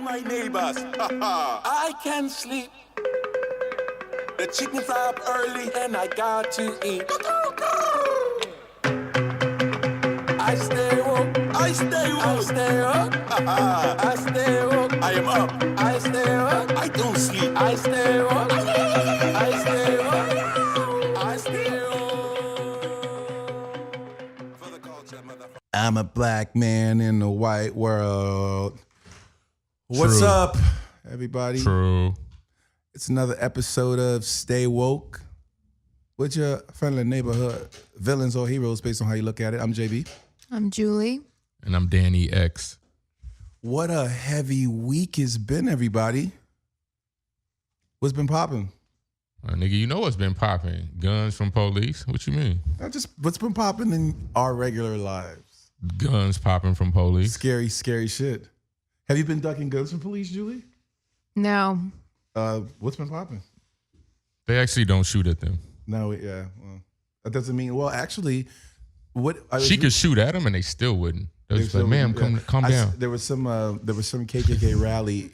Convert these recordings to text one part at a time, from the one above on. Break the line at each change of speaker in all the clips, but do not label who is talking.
calling my neighbors. I can't sleep. The chickens are up early and I got to eat. I stay woke. I stay woke. I stay woke. I stay woke. I am up. I stay woke. I don't sleep. I stay woke. I stay woke. I stay woke. For the culture, motherfucker. I'm a black man in a white world. What's
True.
up, everybody?
True.
It's another episode of Stay Woke with your friendly neighborhood villains or heroes based on how you look at it. I'm JB.
I'm Julie.
And I'm Danny X.
What a heavy week it's been, everybody. What's been popping?
Nigga, you know what's been popping? Guns from police? What you mean?
Not just what's been popping in our regular lives.
Guns popping from police?
Scary, scary shit. Have you been ducking guns from police, Julie?
No.
What's been popping?
They actually don't shoot at them.
No, yeah. Well, that doesn't mean. Well, actually, what
She could shoot at them and they still wouldn't. They was like, ma'am, calm down.
There was some KKK rally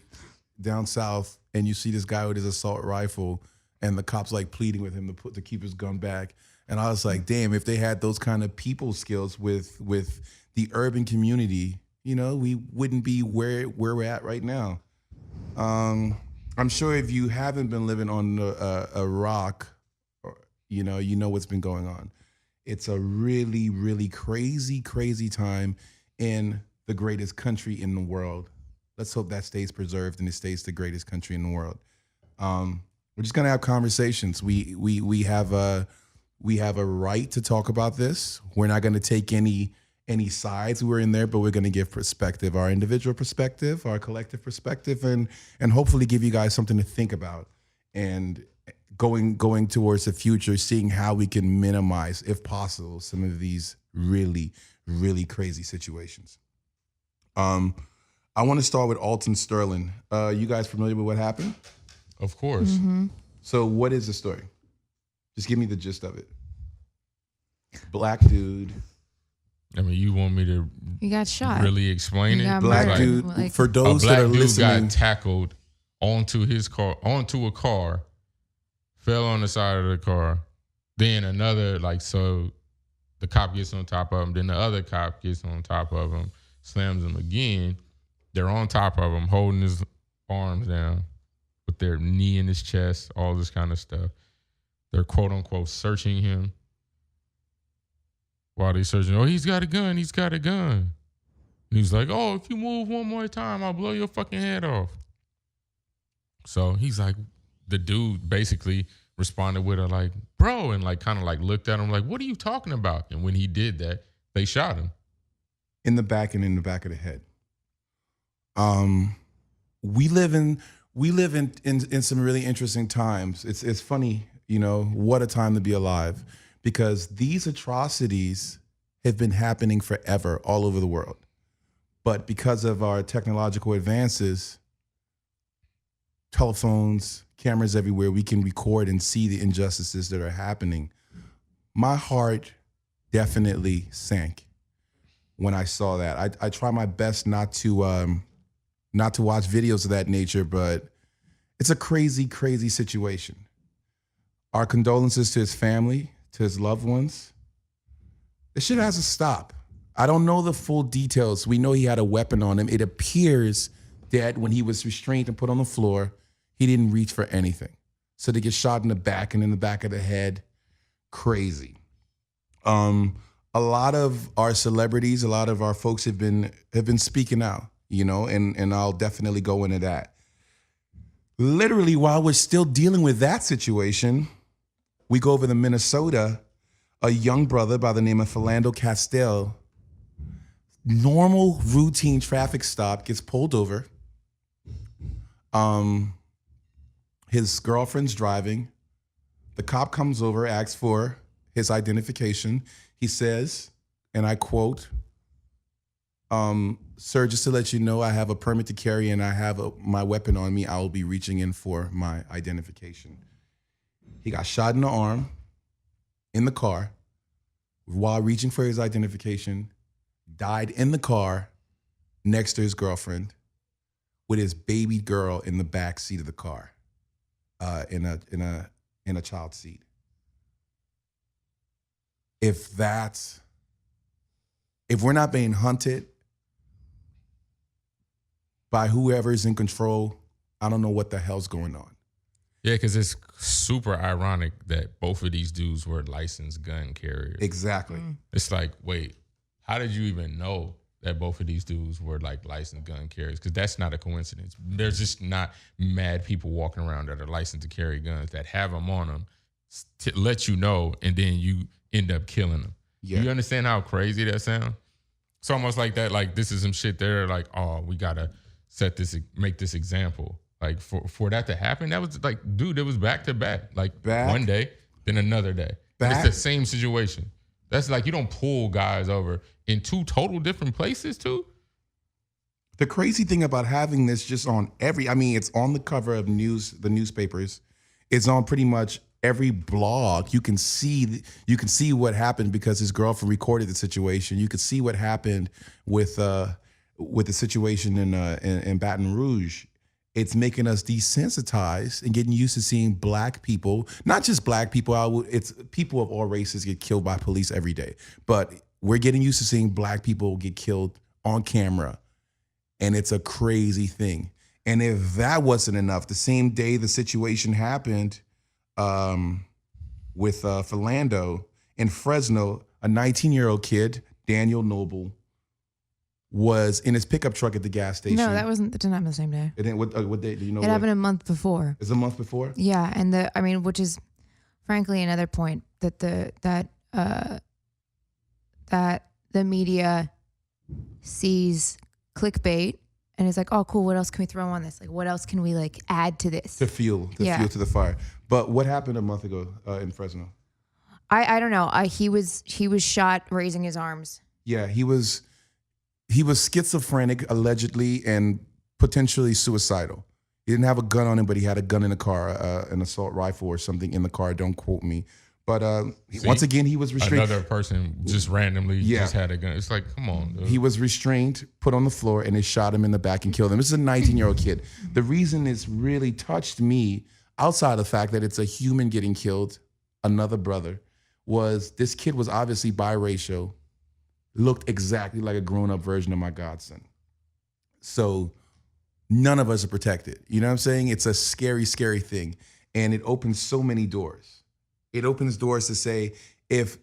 down south, and you see this guy with his assault rifle, and the cops like pleading with him to keep his gun back. And I was like, damn, if they had those kind of people skills with the urban community, you know, we wouldn't be where we're at right now. I'm sure if you haven't been living on a rock, you know what's been going on. It's a really, really crazy, crazy time in the greatest country in the world. Let's hope that stays preserved and it stays the greatest country in the world. We're just gonna have conversations. We have a right to talk about this. We're not gonna take any sides we're in there, but we're gonna give perspective, our individual perspective, our collective perspective, and hopefully give you guys something to think about. And going towards the future, seeing how we can minimize, if possible, some of these really, really crazy situations. I want to start with Alton Sterling. You guys familiar with what happened?
Of course.
Mm-hmm.
So what is the story? Just give me the gist of it. Black dude.
I mean, you want me to
You got shot.
really explain
You
it?
got
Black
murdered.
dude.
Like-
For
A
those that
black
are
dude
listening,
got tackled onto a car, fell on the side of the car. Then so the cop gets on top of him. Then the other cop gets on top of him, slams him again. They're on top of him, holding his arms down with their knee in his chest, all this kind of stuff. They're quote unquote searching him. While they're searching, oh, he's got a gun. He's got a gun. And he's like, oh, if you move one more time, I'll blow your fucking head off. So he's like, the dude basically responded with a like, bro, and like kind of like looked at him like, what are you talking about? And when he did that, they shot him.
in the back and in the back of the head. We live in some really interesting times. It's funny, you know, what a time to be alive, because these atrocities have been happening forever all over the world. But because of our technological advances, telephones, cameras everywhere, we can record and see the injustices that are happening. My heart definitely sank when I saw that. I try my best not to watch videos of that nature, but it's a crazy, crazy situation. Our condolences to his family, to his loved ones. This shit has to stop. I don't know the full details. We know he had a weapon on him. It appears that when he was restrained and put on the floor, he didn't reach for anything. So to get shot in the back and in the back of the head, crazy. A lot of our celebrities, a lot of our folks have been speaking out, you know, and I'll definitely go into that. Literally, while we're still dealing with that situation, we go over to Minnesota. A young brother by the name of Philando Castile, normal routine traffic stop, gets pulled over. His girlfriend's driving. The cop comes over, asks for his identification. He says, and I quote, sir, just to let you know, I have a permit to carry and I have my weapon on me. I will be reaching in for my identification. He got shot in the arm in the car while reaching for his identification, died in the car next to his girlfriend. with his baby girl in the back seat of the car, in a child seat. If we're not being hunted by whoever's in control, I don't know what the hell's going on.
Yeah, because it's super ironic that both of these dudes were licensed gun carriers.
Exactly.
It's like, wait, how did you even know that both of these dudes were like licensed gun carriers? Because that's not a coincidence. There's just not mad people walking around that are licensed to carry guns that have them on them to let you know, and then you end up killing them.
Yeah.
You understand how crazy that sounds? It's almost like that. Like this is some shit. They're like, oh, we gotta make this example. Like for that to happen, that was like, dude, it was back to back. Like one day, then another day. It's the same situation. That's like, you don't pull guys over in two total different places too.
The crazy thing about having this just on it's on the cover of the newspapers. It's on pretty much every blog. You can see what happened because his girlfriend recorded the situation. You could see what happened with the situation in Baton Rouge. It's making us desensitized and getting used to seeing black people, not just black people. It's people of all races get killed by police every day. But we're getting used to seeing black people get killed on camera. And it's a crazy thing. And if that wasn't enough, the same day the situation happened with Philando in Fresno, a 19-year-old kid, Daniel Noble, was in his pickup truck at the gas station.
No, that didn't happen the same day.
It didn't. What day? Do you know?
It happened a month before.
Is it a month before?
Yeah, and which is, frankly, another point that that the media sees clickbait and is like, oh, cool. What else can we throw on this? Like, what else can we like add to this?
To fuel to the fire. But what happened a month ago in Fresno?
I don't know. He was shot raising his arms.
Yeah, he was schizophrenic allegedly and potentially suicidal. He didn't have a gun on him, but he had a gun in the car, an assault rifle or something in the car. Don't quote me. But once again, he was restrained.
Another person just randomly just had a gun. It's like, come on, dude.
He was restrained, put on the floor, and they shot him in the back and killed him. This is a 19-year-old kid. The reason it's really touched me, outside of the fact that it's a human getting killed, another brother, was this kid was obviously biracial, looked exactly like a grown-up version of my godson. So none of us are protected. You know what I'm saying? It's a scary, scary thing. And it opens so many doors. It opens doors to say, if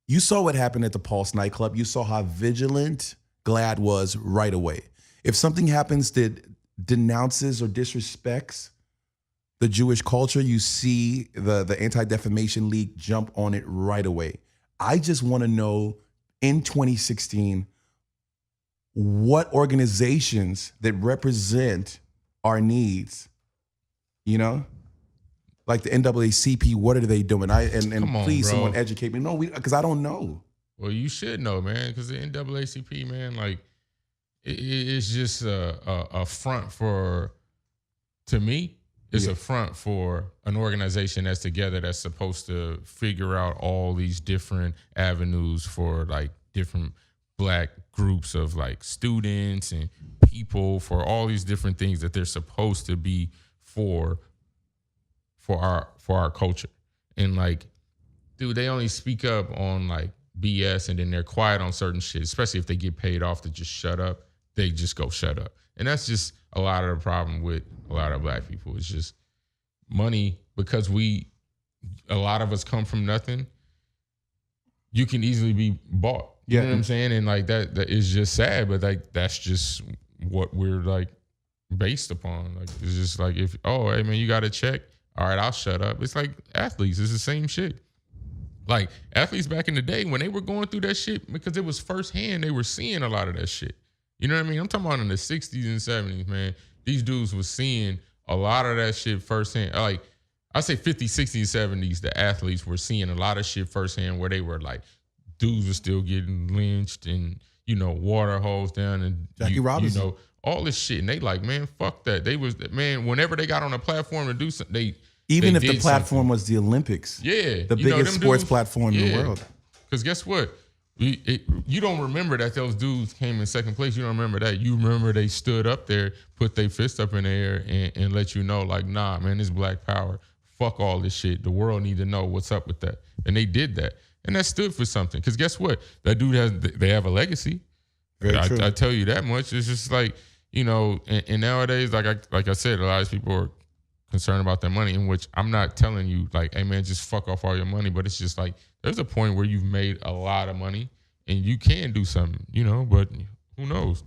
you saw what happened at the Pulse nightclub, you saw how vigilant GLAAD was right away. If something happens that denounces or disrespects the Jewish culture, you see the Anti-Defamation League jump on it right away. I just want to know, in 2016, what organizations that represent our needs, you know, like the NAACP, what are they doing? Please,
bro.
someone educate me. No, because I don't know.
Well, you should know, man, because the NAACP, man, like it's just a front for, to me, it's a front for an organization that's together that's supposed to figure out all these different avenues for like different black groups of like students and people, for all these different things that they're supposed to be for our culture. And like, dude, they only speak up on like BS and then they're quiet on certain shit, especially if they get paid off to just shut up. They just go shut up. And that's just a lot of the problem with a lot of black people. It's just money, because a lot of us come from nothing. You can easily be bought. You know what I'm saying? And like that is just sad, but like that's just what we're like based upon. Like it's just like, if, oh, hey man, you got a check? All right, I'll shut up. It's like athletes, it's the same shit. Like athletes back in the day when they were going through that shit, because it was firsthand, they were seeing a lot of that shit. You know what I mean? I'm talking about in the 60s and 70s, man. These dudes was seeing a lot of that shit firsthand. Like, I say 50s, 60s, 70s, the athletes were seeing a lot of shit firsthand where they were like, dudes were still getting lynched and, you know, water hose down and
Jackie Robinson.
You know, all this shit. And they like, man, fuck that. They was, man, whenever they got on a platform to do something,
Even if
did
the platform
something.
was the Olympics.
Yeah.
The biggest sports platform in the world.
Because guess what? You don't remember that those dudes came in second place. You don't remember that. You remember they stood up there, put their fist up in the air, and let you know, like, nah, man, this Black Power. Fuck all this shit. The world need to know what's up with that. And they did that. And that stood for something. Because guess what? That dude they have a legacy.
Very true.
I tell you that much. It's just like, you know, and nowadays, like I said, a lot of people are concerned about their money, in which I'm not telling you, like, hey, man, just fuck off all your money. But it's just like, there's a point where you've made a lot of money and you can do something, you know, but who knows?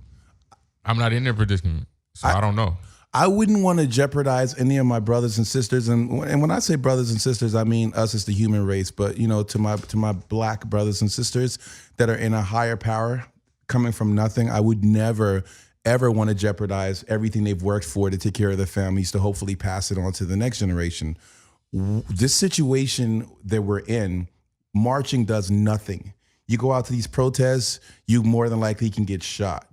I'm not in their predicament, so I don't know.
I wouldn't want to jeopardize any of my brothers and sisters, and when I say brothers and sisters, I mean us as the human race. But you know, to my Black brothers and sisters that are in a higher power, coming from nothing, I would never ever want to jeopardize everything they've worked for to take care of their families, to hopefully pass it on to the next generation. This situation that we're in, marching does nothing. You go out to these protests, you more than likely can get shot.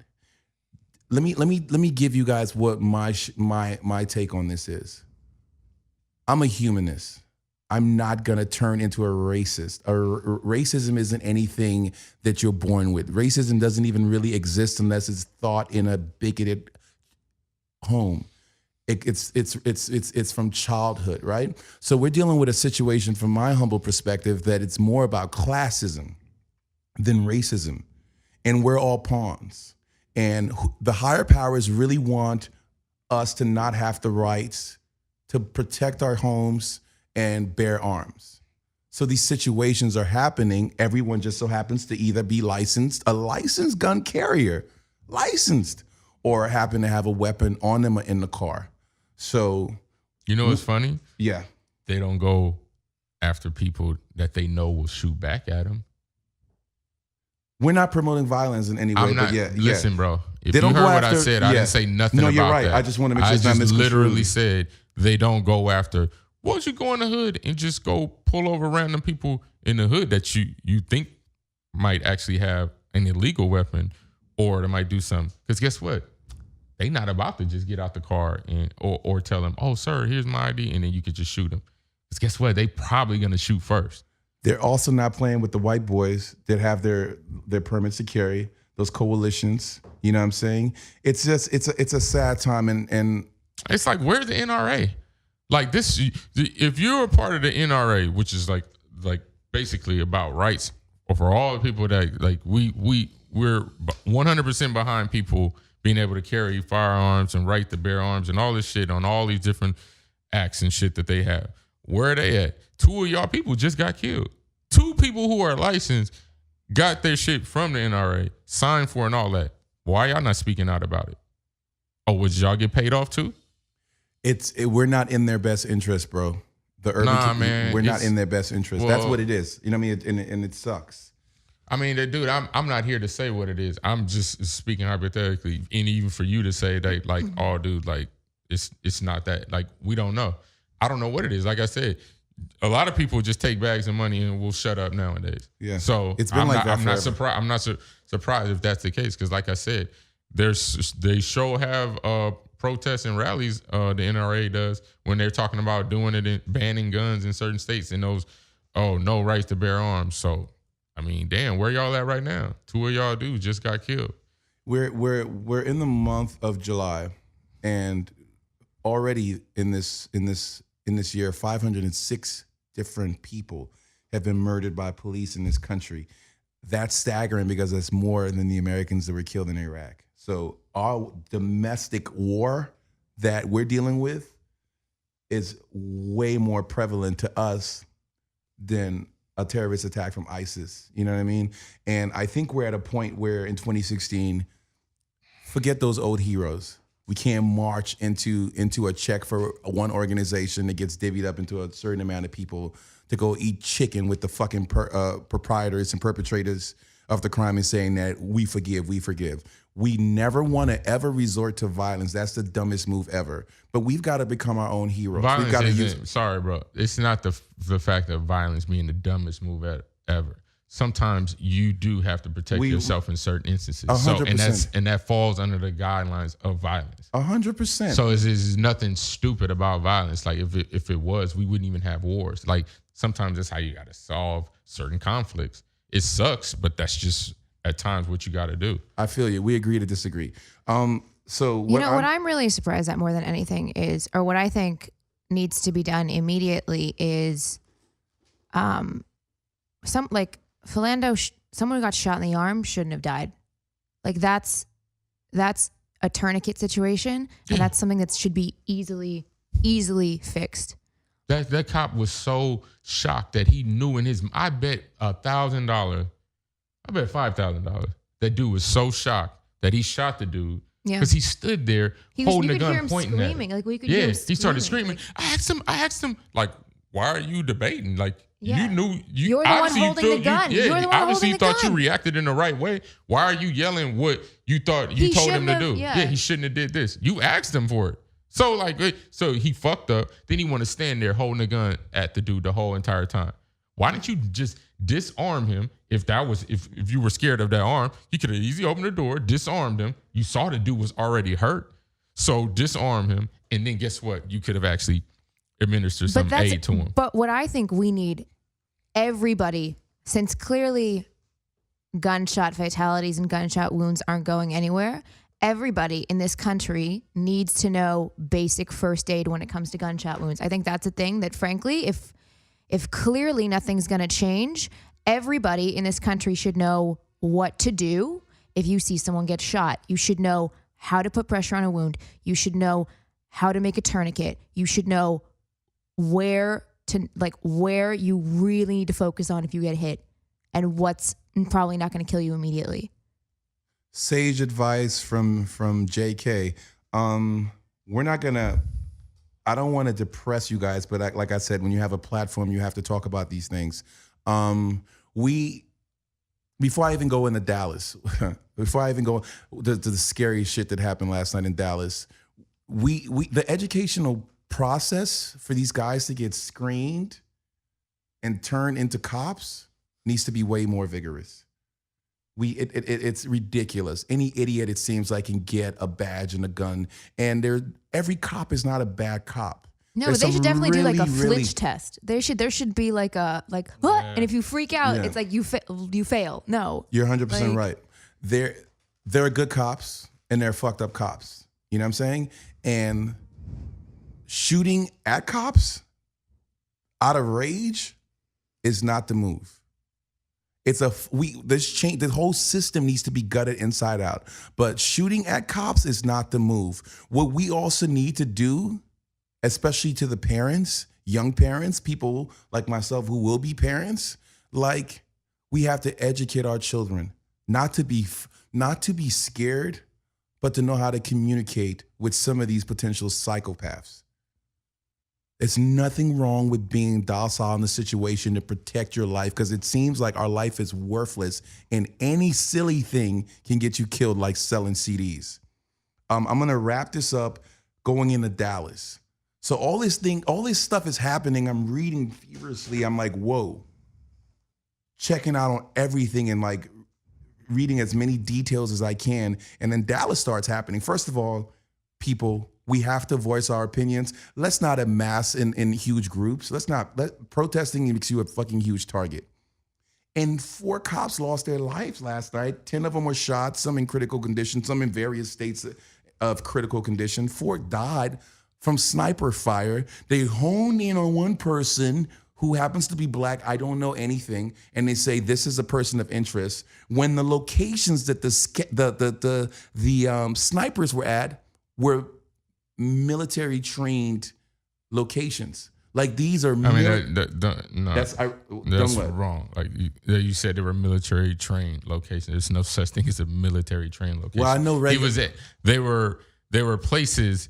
Let me give you guys what my take on this is. I'm a humanist. I'm not gonna turn into a racist. Racism isn't anything that you're born with. Racism doesn't even really exist unless it's thought in a bigoted home. It's from childhood, right? So we're dealing with a situation, from my humble perspective, that it's more about classism than racism, and we're all pawns. And the higher powers really want us to not have the rights to protect our homes and bear arms. So these situations are happening. Everyone just so happens to either be a licensed gun carrier, or happen to have a weapon on them in the car. So,
you know what's funny?
Yeah.
They don't go after people that they know will shoot back at them.
We're not promoting violence in any way, but
listen, bro. If
they
you
don't
heard
go
what
after,
I said, I didn't say nothing about that.
No, you're right. I just want to make sure it's not misconstrued.
I just literally said they don't go after, why don't you go in the hood and just go pull over random people in the hood that you think might actually have an illegal weapon, or they might do something. Because guess what? They not about to just get out the car or tell them, oh, sir, here's my ID, and then you could just shoot them. Because guess what? They probably going to shoot first.
They're also not playing with the white boys that have their permits to carry, those coalitions. You know what I'm saying? It's just, it's a sad time. And
it's like, where's the NRA? Like this, if you're a part of the NRA, which is like basically about rights, or for all the people that like we're 100% behind people being able to carry firearms and right to bear arms and all this shit on all these different acts and shit that they have. Where are they at? 2 of y'all people just got killed. 2 people who are licensed got their shit from the NRA, signed for and all that. Why y'all not speaking out about it? Oh, would y'all get paid off too?
We're not in their best interest, bro. We're not in their best interest. That's what it is. You know what I mean? And it sucks.
I mean, dude, I'm not here to say what it is. I'm just speaking hypothetically, and even for you to say that, like, oh, dude, like, it's not that. Like, we don't know. I don't know what it is. Like I said, a lot of people just take bags of money and will shut up nowadays. Yeah. So
it's been
I'm not surprised. I'm not surprised if that's the case, because, like I said, they sure have protests and rallies. The NRA does when they're talking about doing it, banning guns in certain states, and those no rights to bear arms. So I mean, damn, where y'all at right now? 2 of y'all dudes just got killed.
We're in the month of July, and already in this year, 506 different people have been murdered by police in this country. That's staggering, because that's more than the Americans that were killed in Iraq. So our domestic war that we're dealing with is way more prevalent to us than a terrorist attack from ISIS. You know what I mean? And I think we're at a point where in 2016, forget those old heroes. We can't march into a check for one organization that gets divvied up into a certain amount of people to go eat chicken with the fucking proprietors and perpetrators of the crime and saying that we forgive. We never want to ever resort to violence. That's the dumbest move ever. But we've got to become our own heroes.
Violence
we've got to
sorry, bro. It's not the fact of violence being the dumbest move ever. Sometimes you do have to protect yourself in certain instances.
100%.
And that falls under the guidelines of violence.
100%.
So there's nothing stupid about violence. Like if it was, we wouldn't even have wars. Like sometimes that's how you got to solve certain conflicts. it sucks, but that's just at times what you got to do.
I feel you. We agree to disagree. So what
What I'm really surprised at more than anything is, or what I think needs to be done immediately is, Philando, someone who got shot in the arm shouldn't have died. Like that's a tourniquet situation, and that's something that should be easily fixed.
That cop was so shocked that he knew in his. I bet $1,000. I bet $5,000. That dude was so shocked that he shot the dude.
Yeah,
because he stood there holding the gun, pointing at him.
Like we could hear him
he started screaming.
Like,
I asked him, like, why are you debating? Like,
Yeah.
you knew
You're the one
obviously
holding the gun.
You,
You're the one
obviously
holding the
thought
gun.
you reacted in the right way. Why are you yelling what you thought you
He
told him to
shouldn't
do?
have- yeah.
He shouldn't have did this. You asked him for it. So so he fucked up. Then he want to stand there holding the gun at the dude the whole entire time. Why didn't you just disarm him? If you were scared of that arm, you could have easily opened the door, disarmed him. You saw the dude was already hurt. So disarm him, and then guess what? You could have actually administered some aid to him.
But what I think we need, everybody, since clearly gunshot fatalities and gunshot wounds aren't going anywhere, everybody in this country needs to know basic first aid when it comes to gunshot wounds. I think that's a thing that, frankly, if clearly nothing's going to change, everybody in this country should know what to do if you see someone get shot. You should know how to put pressure on a wound. You should know how to make a tourniquet. You should know where you really need to focus on if you get hit and what's probably not going to kill you immediately.
Sage advice from JK. We're not gonna. I don't want to depress you guys, but like I said, when you have a platform, you have to talk about these things. Before I even go into Dallas, before I even go to the scary shit that happened last night in Dallas, the educational process for these guys to get screened and turn into cops needs to be way more vigorous. It's ridiculous. Any idiot, it seems like, can get a badge and a gun, and every cop is not a bad cop.
No,
There's
but they should
some
definitely do like a
really-
flinch test. There should be like a what? And if you freak out,
Yeah.
it's like you fail. No,
You're 100%
Like-
right. There are good cops and there are fucked up cops. You know what I'm saying? And shooting at cops out of rage is not the move. The whole system needs to be gutted inside out. But shooting at cops is not the move. What we also need to do, especially to the parents, young parents, people like myself who will be parents, like, we have to educate our children not to be scared, but to know how to communicate with some of these potential psychopaths. There's nothing wrong with being docile in the situation to protect your life, because it seems like our life is worthless and any silly thing can get you killed, like selling CDs. I'm going to wrap this up going into Dallas. So all this stuff is happening. I'm reading furiously. I'm like, whoa, checking out on everything and like reading as many details as I can. And then Dallas starts happening. First of all, people, we have to voice our opinions. Let's not amass in huge groups. Protesting makes you a fucking huge target. And 4 cops lost their lives last night. 10 of them were shot, some in critical condition, some in various states of critical condition. 4 died from sniper fire. They honed in on one person who happens to be black. I don't know anything. And they say this is a person of interest. When the locations that the snipers were at were military trained locations. Like, these are.
No,
That's what?
wrong. Like you said, there were military trained locations. There's no such thing as a military trained location.
Well, I know
they were places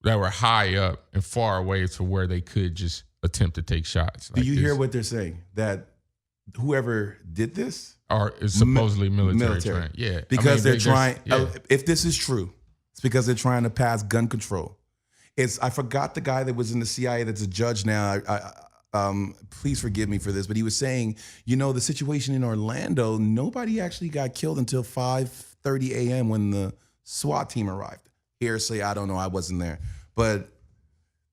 that were high up and far away to where they could just attempt to take shots.
Do you hear what they're saying? That whoever did this
is supposedly military trained. Yeah,
because they're trying.
Yeah.
If this is true, it's because they're trying to pass gun control. I forgot the guy that was in the CIA that's a judge now. Please forgive me for this, but he was saying, the situation in Orlando, nobody actually got killed until 5:30 a.m. when the SWAT team arrived. Hearsay, I don't know, I wasn't there. But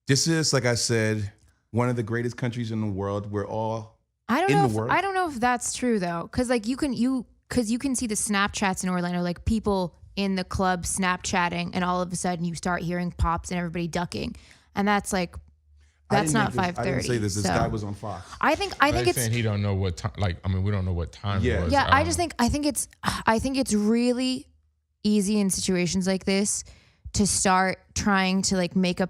this is, like I said, one of the greatest countries in the world. We're all
I don't
in
know.
the world.
I don't know if that's true though, because like you can see the Snapchats in Orlando, like people in the club Snapchatting, and all of a sudden you start hearing pops and everybody ducking, and that's like that's not 5:30.
I didn't say this. This
so.
guy was on Fox.
I think
They're
it's
saying he don't know what time. Like, I mean, we don't know what time
Yeah.
it was.
yeah. I think it's really easy in situations like this to start trying to like make a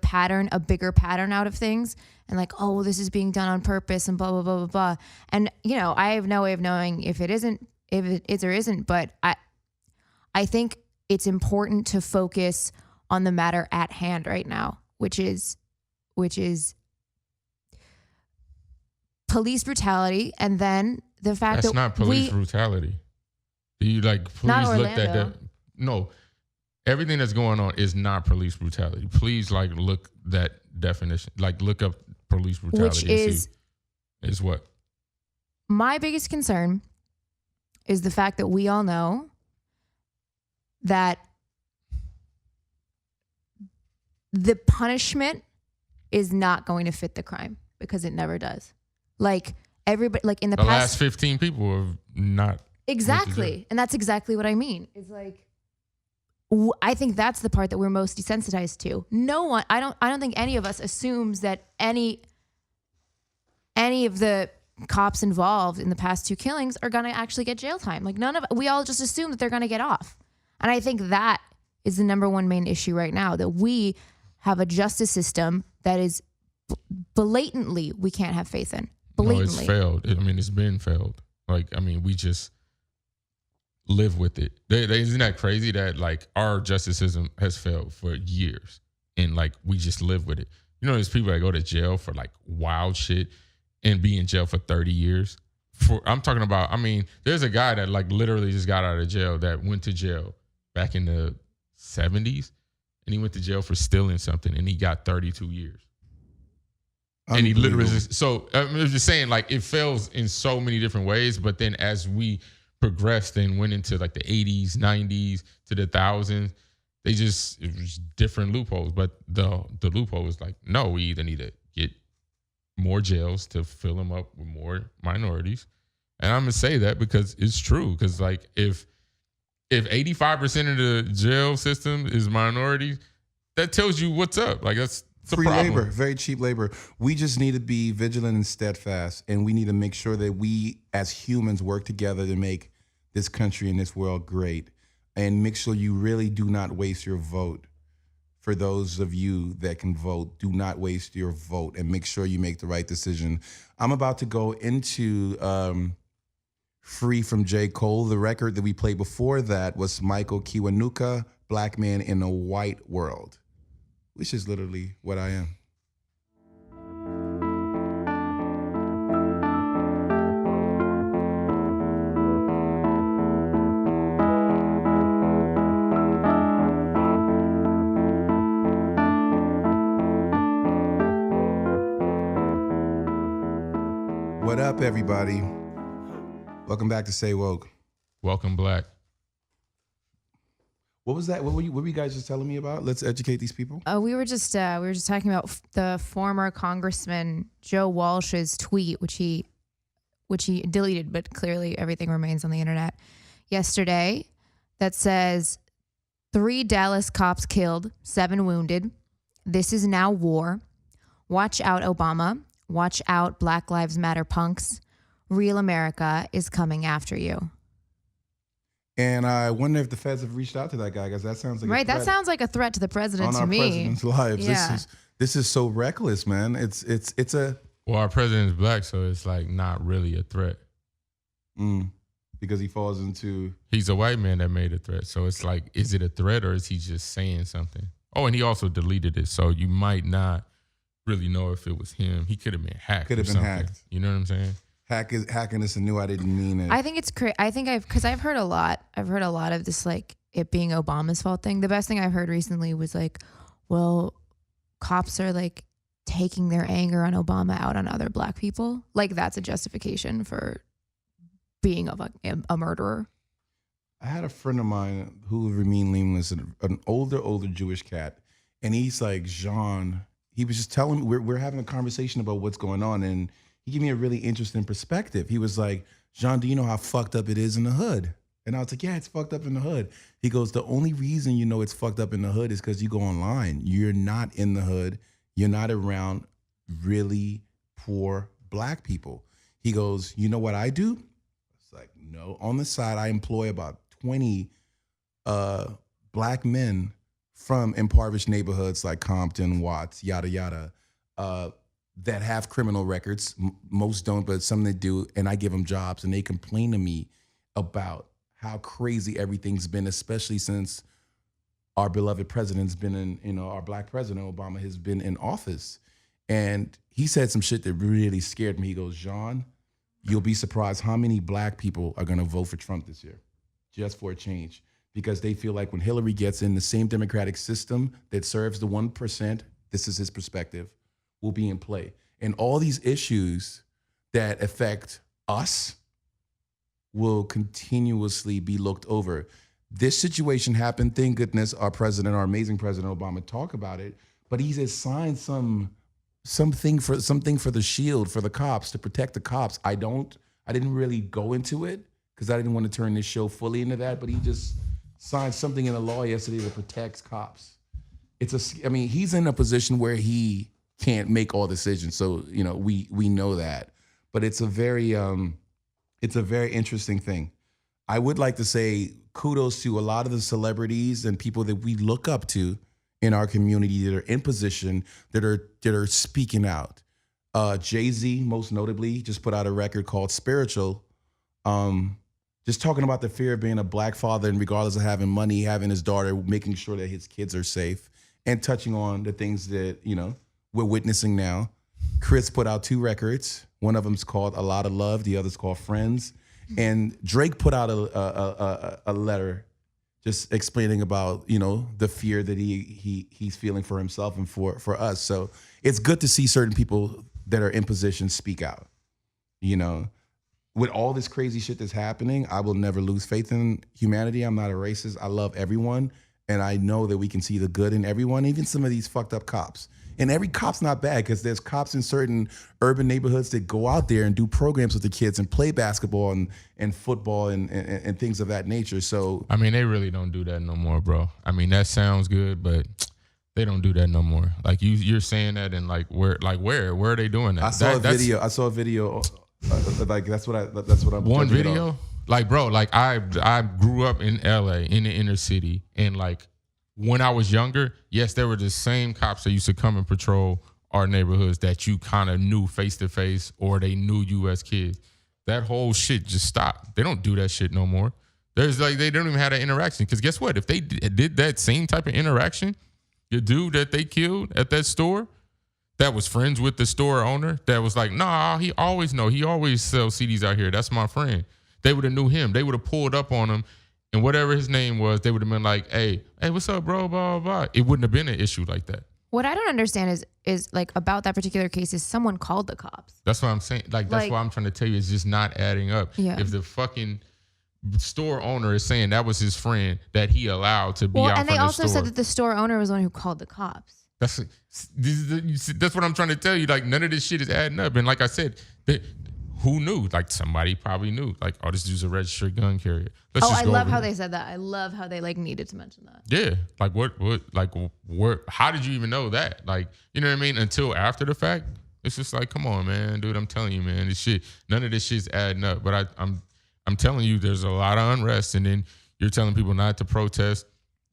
bigger pattern out of things, and like, oh, well, this is being done on purpose and blah blah blah blah blah. And I have no way of knowing if it is or isn't, but I think it's important to focus on the matter at hand right now, which is police brutality, and then the fact
that's
that
not police brutality. You like
Not
please look at
Orlando.
that. No, everything that's going on is not police brutality. Please like look that definition. Like look up police brutality.
which is
is what?
my biggest concern is the fact that we all know that the punishment is not going to fit the crime, because it never does. Like everybody, like in the
The
past,
last 15 people have not.
exactly, and that's exactly what I mean. It's like I think that's the part that we're most desensitized to. No one, I don't think any of us assumes that any of the cops involved in the past 2 killings are gonna actually get jail time. Like we all just assume that they're gonna get off, and I think that is the number one main issue right now, that we have a justice system that is blatantly we can't have faith in. Blatantly.
No, it's failed. I mean, it's been failed. Like, I mean, we just live with it. Isn't that crazy that like our justice system has failed for years, and like we just live with it? You know, there's people that go to jail for like wild shit and be in jail for 30 years. I'm talking about, I mean, there's a guy that like literally just got out of jail that went to jail back in the 70s, and he went to jail for stealing something, and he got 32 years. And he literally just, so I'm just saying, like, it fails in so many different ways. But then as we progressed and went into like the 80s, 90s to the thousands, it was different loopholes. But the loophole was like, no, we either need to get more jails to fill them up with more minorities. And I'm gonna say that because it's true. Because like if 85% of the jail system is minorities, that tells you what's up. Like that's
free
problem.
labor, very cheap labor. We just need to be vigilant and steadfast, and we need to make sure that we as humans work together to make this country and this world great, and make sure you really do not waste your vote. For those of you that can vote, do not waste your vote, and make sure you make the right decision. I'm about to go into Free from J. Cole. The record that we played before that was Michael Kiwanuka, Black Man in a White World, which is literally what I am. What up, everybody? Welcome back to Say Woke.
Welcome, Black.
What was that? What were you guys just telling me about? Let's educate these people.
We were just talking about the former Congressman Joe Walsh's tweet, which he deleted, but clearly everything remains on the internet yesterday, that says 3 Dallas cops killed, 7 wounded. This is now war. Watch out, Obama. Watch out, Black Lives Matter punks. Real America is coming after you.
And I wonder if the feds have reached out to that guy, because that sounds like
Right, that sounds like a threat to the president
on
to
our
me.
president's lives.
Yeah.
This is so reckless, man. It's a
Well, our president's black, so it's like not really a threat.
Because he falls into.
He's a white man that made a threat. So it's like, is it a threat or is he just saying something? Oh, and he also deleted it. So you might not really know if it was him. He could have been hacked.
Could have
or
been
something.
hacked.
You know what I'm saying?
Hacking this and knew I didn't mean it.
I think it's crazy. I think because I've heard a lot. I've heard a lot of this, like it being Obama's fault thing. The best thing I've heard recently was like, well, cops are like taking their anger on Obama out on other black people. Like that's a justification for being a murderer.
I had a friend of mine who would remain nameless, an older Jewish cat, and he's like, Jean. He was just telling me we're having a conversation about what's going on, and he gave me a really interesting perspective. He was like, John, do you know how fucked up it is in the hood? And I was like, yeah, it's fucked up in the hood. He goes, the only reason you know it's fucked up in the hood is because you go online. You're not in the hood. You're not around really poor black people. He goes, you know what I do? It's like, no. On the side, I employ about 20 black men from impoverished neighborhoods like Compton, Watts, yada, yada, that have criminal records. Most don't, but some that do. And I give them jobs, and they complain to me about how crazy everything's been, especially since our beloved president's been in, our black president, Obama, has been in office. And he said some shit that really scared me. He goes, John, you'll be surprised how many black people are going to vote for Trump this year, just for a change. Because they feel like when Hillary gets in, the same democratic system that serves the 1%, this is his perspective, will be in play. And all these issues that affect us will continuously be looked over. This situation happened, thank goodness our president, our amazing President Obama, talked about it, but he's assigned something for the shield, for the cops, to protect the cops. I didn't really go into it because I didn't want to turn this show fully into that, but he just signed something in the law yesterday that protects cops. He's in a position where he can't make all decisions. So, we know that, but it's a very interesting thing. I would like to say kudos to a lot of the celebrities and people that we look up to in our community that are in position, that are speaking out. Jay-Z, most notably, just put out a record called Spiritual. Just talking about the fear of being a black father, and regardless of having money, having his daughter, making sure that his kids are safe, and touching on the things that, we're witnessing now. Chris put out 2 records. One of them's called A Lot of Love. The other's called Friends. And Drake put out a letter just explaining about, the fear that he's feeling for himself and for us. So it's good to see certain people that are in position speak out. With all this crazy shit that's happening, I will never lose faith in humanity. I'm not a racist. I love everyone. And I know that we can see the good in everyone, even some of these fucked up cops. And every cop's not bad, because there's cops in certain urban neighborhoods that go out there and do programs with the kids and play basketball and football and things of that nature. So
they really don't do that no more, bro. that sounds good, but they don't do that no more. Like you're saying that, and where are they doing that?
I saw a video. That's what I'm.
One video, I grew up in LA in the inner city, and when I was younger, yes, there were the same cops that used to come and patrol our neighborhoods that you kind of knew face to face, or they knew you as kids. That whole shit just stopped. They don't do that shit no more. They don't even have that interaction, because guess what? If they did that same type of interaction, the dude that they killed at that store, that was friends with the store owner, that was like, nah, he always sells CDs out here. That's my friend. They would have knew him. They would have pulled up on him, and whatever his name was, they would have been like, hey, what's up, bro, blah, blah, blah. It wouldn't have been an issue like that.
What I don't understand is about that particular case is someone called the cops.
That's what I'm saying. That's what I'm trying to tell you. It's just not adding up.
Yeah.
If the fucking store owner is saying that was his friend that he allowed to be out from the store.
And they also said that the store owner was the one who called the cops.
That's what I'm trying to tell you. None of this shit is adding up. And like I said, who knew? somebody probably knew. This dude's a registered gun carrier.
I love how they said that. I love how they needed to mention that.
Yeah. What? How did you even know that? You know what I mean? Until after the fact, it's just come on, man, dude. I'm telling you, man, this shit. None of this shit's adding up. But I'm telling you, there's a lot of unrest, and then you're telling people not to protest,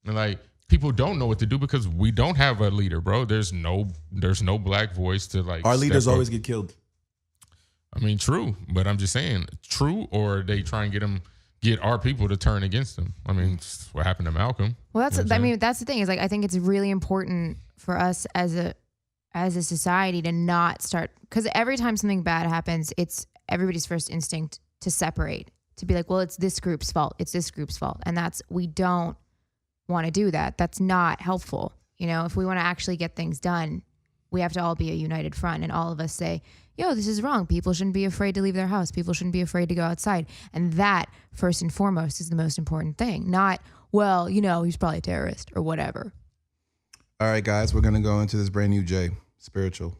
and people don't know what to do because we don't have a leader, bro. There's no black voice to
Our leaders always get killed.
True, but I'm just saying, true, or they try and get our people to turn against them. It's what happened to Malcolm.
Well, that's the thing is I think it's really important for us as a society to not start, because every time something bad happens, it's everybody's first instinct to separate, to be like, well, it's this group's fault. It's this group's fault. And we don't want to do that. That's not helpful. If we want to actually get things done, we have to all be a united front, and all of us say, yo, this is wrong. People shouldn't be afraid to leave their house. People shouldn't be afraid to go outside. And that, first and foremost, is the most important thing. Not, well, he's probably a terrorist or whatever.
All right, guys, we're going to go into this brand new J, Spiritual.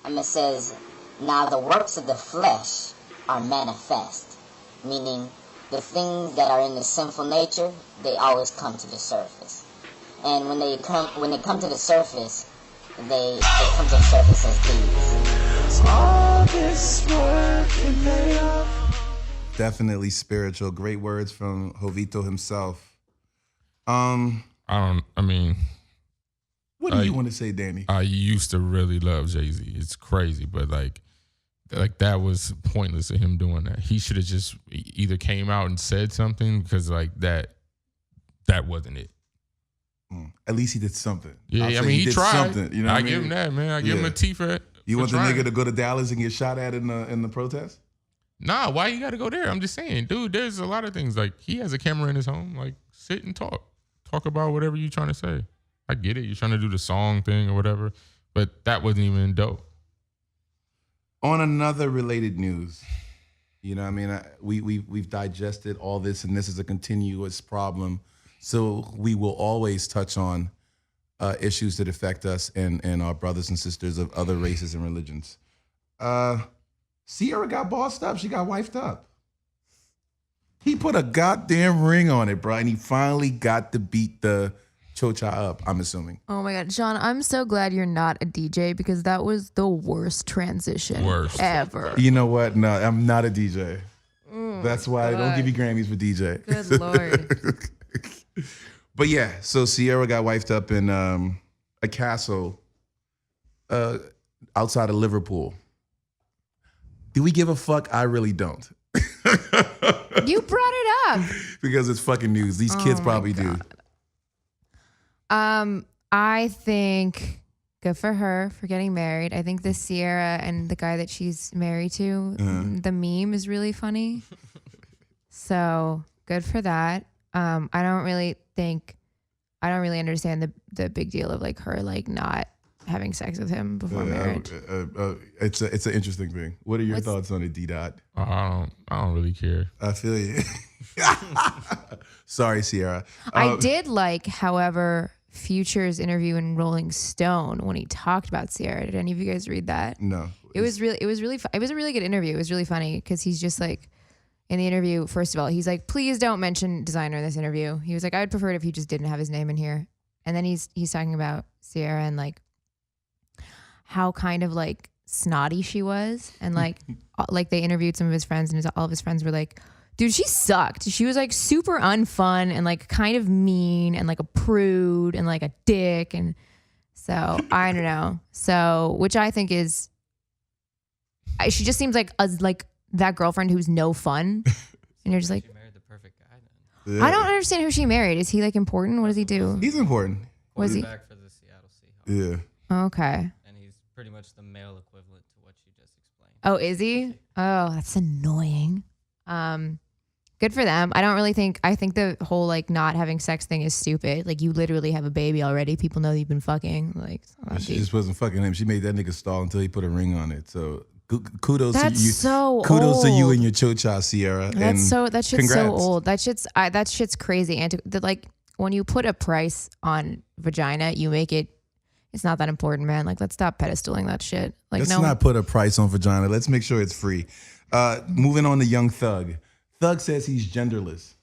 It says, Now the works of the flesh are manifest, meaning the things that are in the sinful nature, they always come to the surface. And when they come to the surface, they come to the surface as these.
All this work and layoff.
Definitely spiritual. Great words from Jovito himself.
I mean,
What do you want to say, Danny?
I used to really love Jay-Z. It's crazy, but like that was pointless of him doing that. He should have just either came out and said something, because like that wasn't it.
At least he did something.
Yeah,
I'll
I
say
mean, he
did
tried.
something. You know what I mean?
give him that, man. I give him a T for it.
You want the
trying.
nigga to go to Dallas and get shot at in the protest?
Nah, why you got to go there? I'm just saying, dude. There's a lot of things. Like, he has a camera in his home. Like, sit and talk about whatever you're trying to say. I get it. You're trying to do the song thing or whatever, but that wasn't even dope.
On another related news, you know what I mean? We've digested all this, and this is a continuous problem. So we will always touch on issues that affect us and our brothers and sisters of other races and religions. Ciara got bossed up. She got wifed up. He put a goddamn ring on it, bro, and he finally got to beat the Cho-Cha up, I'm assuming.
Oh my God, Sean, I'm so glad you're not a DJ, because that was the worst transition ever.
You know what? No, I'm not a DJ. That's why I don't give you Grammys for DJ.
Good Lord.
But yeah, so Ciara got wifed up in a castle outside of Liverpool. Do we give a fuck? I really don't.
You brought it up.
Because it's fucking news. These kids probably do.
I think good for her for getting married. I think the Ciara and the guy that she's married to, the meme is really funny. So good for that. I don't really understand the big deal of like her like not having sex with him before marriage.
It's an interesting thing. What are your thoughts on it, D-Dot?
I don't really care.
I feel you. Sorry, Ciara.
I did like, however, Future's interview in Rolling Stone when he talked about Ciara. Did any of you guys read that?
No.
It was a really good interview. It was really funny because he's just like, in the interview, first of all, he's like, please don't mention designer in this interview. He was like, I would prefer it if he just didn't have his name in here. And then he's talking about Ciara and like how kind of like snotty she was. And like they interviewed some of his friends, and all of his friends were like, dude, she sucked. She was like super unfun and like kind of mean and like a prude and like a dick. And so I don't know. So, which I think is, she just seems like that girlfriend who's no fun. And you're just like,
She married the perfect guy then.
Yeah.
I don't understand who she married. Is he like important? What does he do?
He's important.
Was he?
Quarterback for the Seattle Seahawks.
Yeah.
Okay.
And he's pretty much the male equivalent to what you just explained.
Oh, is he? Oh, that's annoying. Good for them. I think the whole like not having sex thing is stupid. Like, you literally have a baby already. People know you've been fucking. Like, it's not
She
deep.
just wasn't fucking him. She made that nigga stall until he put a ring on it. So kudos
That's
to you.
so
Kudos to you
old.
and your Cho-Cha, Ciara.
That shit's so
congrats.
old. That shit's crazy. And like, when you put a price on vagina, you make it. It's not that important, man. Like, let's stop pedestaling that shit. Like,
Let's
no.
not put a price on vagina. Let's make sure it's free. Moving on to Young Thug. Thug says he's genderless.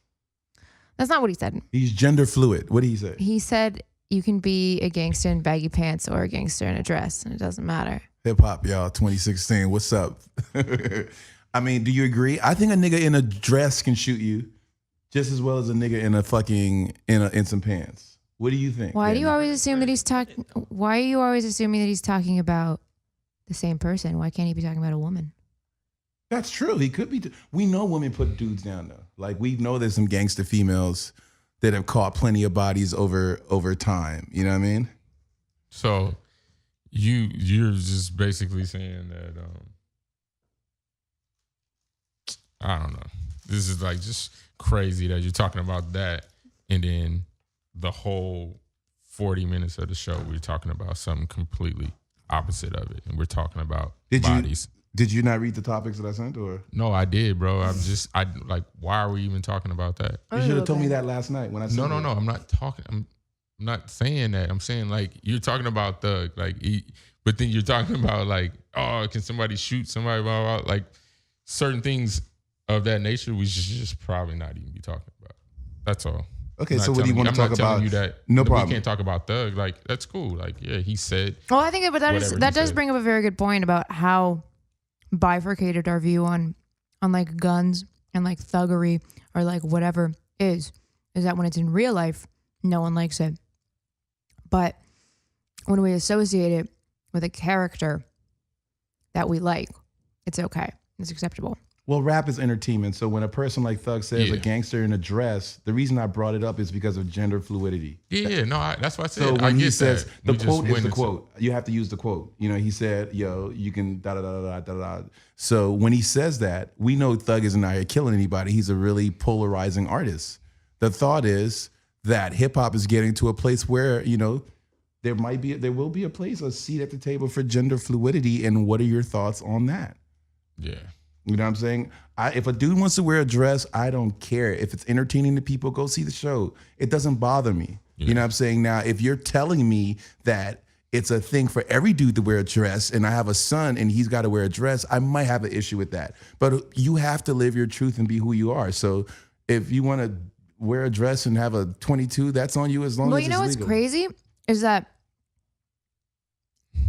That's not what he said.
He's gender fluid. What did he say?
He said you can be a gangster in baggy pants or a gangster in a dress, and it doesn't matter.
Hip hop, y'all, 2016. What's up? I mean, do you agree? I think a nigga in a dress can shoot you just as well as a nigga in a fucking in some pants. What do you think?
Why do you
Danny?
always assume that he's talking? Why are you always assuming that he's talking about the same person? Why can't he be talking about a woman?
That's true. He could be. We know women put dudes down though. Like, we know there's some gangster females that have caught plenty of bodies over time. You know what I mean?
So you're just basically saying that I don't know. This is like just crazy that you're talking about that, and then the whole 40 minutes of the show we're talking about something completely opposite of it, and we're talking about bodies.
Did you not read the topics that I sent, or
No, I did, bro. I like, why are we even talking about that?
you should have told me that last night when I sent
No. I'm not talking. I'm not saying that. I'm saying like you're talking about Thug, but then you're talking about like, oh, can somebody shoot somebody? Blah, blah, blah. Like certain things of that nature, we should just probably not even be talking about. That's all.
Okay,
I'm
so
not
what do you
telling
want to
I'm
talk
not telling
about?
You that
No
we
problem.
can't talk about Thug. Like that's cool. Like yeah, he said.
Well, I think but
Whatever
that
he
does
said.
bring up a very good point about how bifurcated our view on like guns and like thuggery or like whatever is that when it's in real life, no one likes it. But when we associate it with a character that we like, it's okay. It's acceptable.
Well, rap is entertainment. So when a person like Thug says
Yeah.
a gangster in a dress, the reason I brought it up is because of gender fluidity.
Yeah, no, that's what I said.
So
I
when
get
he says
that.
the
We just
quote is
went
the
into-
quote, you have to use the quote. You know, he said, "Yo, you can da da da da da da." So when he says that, we know Thug isn't out here killing anybody. He's a really polarizing artist. The thought is that hip hop is getting to a place where there will be a seat at the table for gender fluidity. And what are your thoughts on that?
Yeah.
You know what I'm saying? If a dude wants to wear a dress, I don't care. If it's entertaining to people, go see the show. It doesn't bother me.
Yeah.
You know what I'm saying? Now, if you're telling me that it's a thing for every dude to wear a dress and I have a son and he's got to wear a dress, I might have an issue with that. But you have to live your truth and be who you are. So if you want to wear a dress and have a 22, that's on you as long
Well,
as
you know
it's
what's
legal.
crazy is that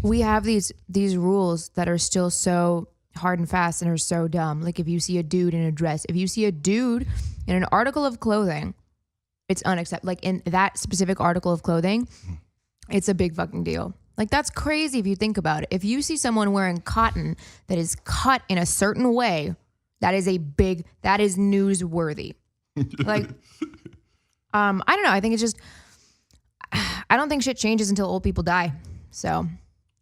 we have these rules that are still so hard and fast and are so dumb. Like if you see a dude in a dress, if you see a dude in an article of clothing, it's unacceptable. Like in that specific article of clothing, it's a big fucking deal. Like that's crazy if you think about it. If you see someone wearing cotton that is cut in a certain way, that is newsworthy. Like, I don't know. I think it's just, I don't think shit changes until old people die. So,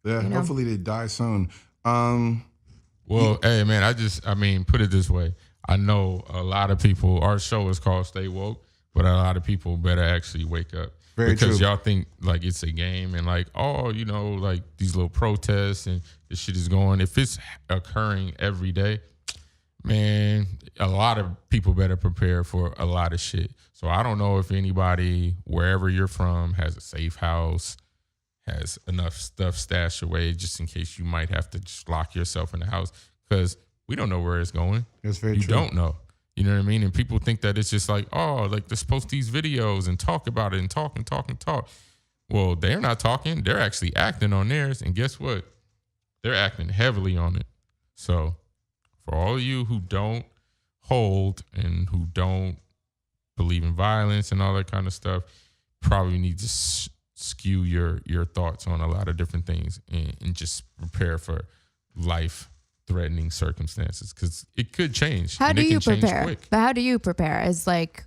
Yeah,
know?
hopefully they die soon.
Well, hey man, put it this way. I know a lot of people, our show is called Stay Woke, but a lot of people better actually wake up.
Very
because
true.
y'all think like it's a game and like, oh, like these little protests and this shit is going. If it's occurring every day, man, a lot of people better prepare for a lot of shit. So I don't know if anybody, wherever you're from, has a safe house, has enough stuff stashed away just in case you might have to just lock yourself in the house because we don't know where it's going.
That's very
You
true.
don't know. You know what I mean? And people think that it's just like, oh, like let's post these videos and talk about it and talk and talk and talk. Well, they're not talking. They're actually acting on theirs. And guess what? They're acting heavily on it. So for all of you who don't hold and who don't believe in violence and all that kind of stuff, probably need to skew your thoughts on a lot of different things and just prepare for life-threatening circumstances because it could change.
how
and
do
it
you
can change
prepare?
quick.
But how do you prepare? It's like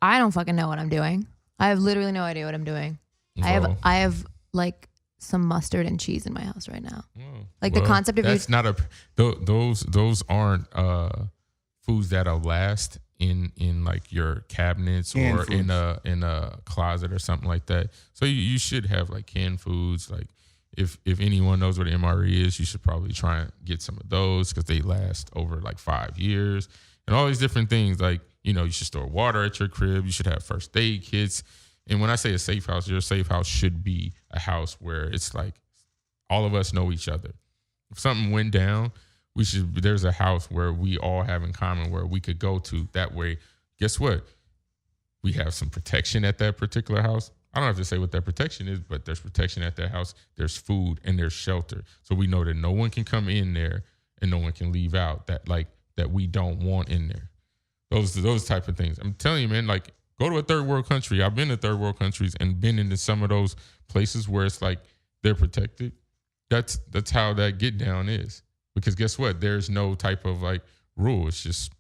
I don't fucking know what I'm doing. I have literally no idea what I'm doing.
Well,
I have like some mustard and cheese in my house right now.
well,
Like the concept of
that's not a those aren't foods that'll last in like your cabinets
Canned
or
foods.
in a closet or something like that. So you should have like canned foods. Like if anyone knows what MRE is, you should probably try and get some of those because they last over like 5 years and all these different things. Like you should store water at your crib. You should have first aid kits. And when I say a safe house, your safe house should be a house where it's like all of us know each other. If something went down, there's a house where we all have in common where we could go to. That way, guess what? We have some protection at that particular house. I don't have to say what that protection is, but there's protection at that house. There's food and there's shelter. So we know that no one can come in there and no one can leave out that we don't want in there. Those type of things. I'm telling you, man, like go to a third world country. I've been to third world countries and been into some of those places where it's like they're protected. That's how that get down is. Because guess what? There's no type of like rule. It's just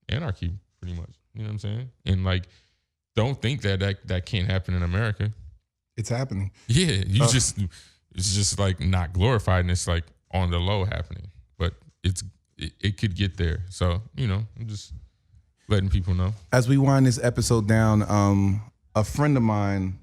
anarchy, pretty much. You know what I'm saying? And like, don't think that can't happen in America.
It's happening.
Yeah, it's just like not glorified and it's like on the low happening. But it could get there. So, I'm just letting people know.
As we wind this episode down, a friend of mine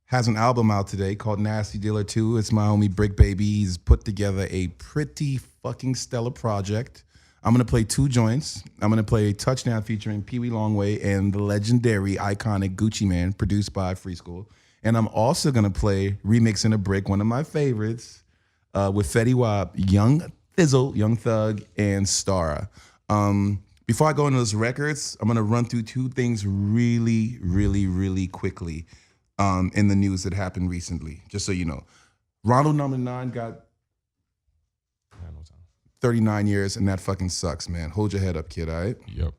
has an album out today called Nasty Dealer 2. It's my homie Brick Baby. He's put together a pretty fucking stellar project. I'm gonna play 2 joints. I'm gonna play Touchdown featuring Pee Wee Longway and the legendary, iconic Gucci Man, produced by Free School. And I'm also gonna play Remixing a Brick, one of my favorites, with Fetty Wap, Young Thizzle, Young Thug, and Stara. Before I go into those records, I'm gonna run through 2 things really, really, really quickly in the news that happened recently, just so you know. Ronald number 9 got 39 years, and that fucking sucks, man. Hold your head up, kid, all right?
Yep.